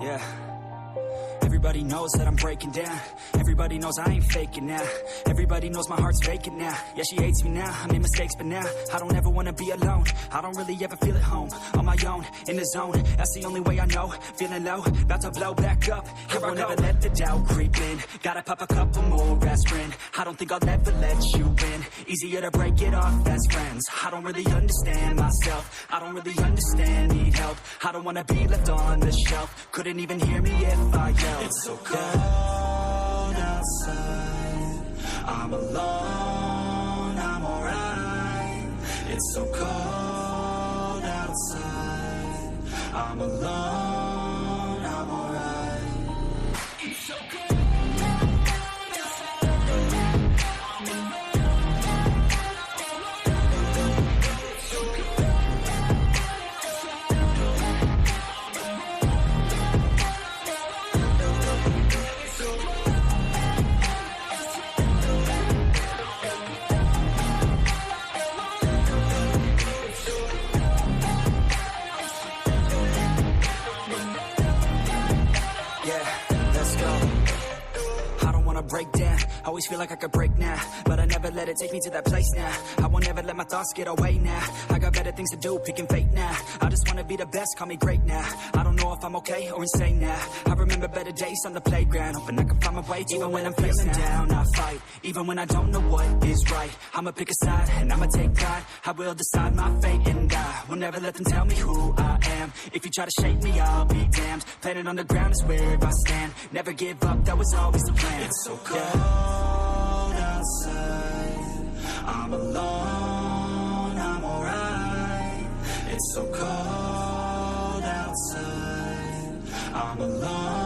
Yeah. Everybody knows that I'm breaking down. Everybody knows I ain't faking now. Everybody knows my heart's vacant now. Yeah, she hates me now, I made mistakes, but now I don't ever wanna be alone. I don't really ever feel at home. On my own, in the zone, that's the only way I know. Feeling low, about to blow back up. Here I won't ever let the doubt creep in. Gotta pop a couple more aspirin. I don't think I'll ever let you in. Easier to break it off as friends. I don't really understand myself. I don't really understand, need help. I don't wanna be left on the shelf. Couldn't even hear me if I yelled. It's so cold outside, I'm alone, I'm alright. It's so cold outside, I'm alone, I'm alright. It's so cold. Break down, always feel like I could break now, but I never let it take me to that place now. I won't ever let my thoughts get away now. I got better things to do, picking fate now. I just wanna be the best, call me great now. I don't know if I'm okay or insane now. I remember better days on the playground, hoping I can find my way to even when I'm feeling down. I fight, even when I don't know what is right. I'ma pick a side, and I'ma take pride. I will decide my fate, and I will never let them tell me who I am. If you try to shake me, I'll be damned. Planet on the ground is where I stand. Never give up, that was always the plan. It's so cold outside, I'm alone, I'm alright. It's so cold outside, I'm alone.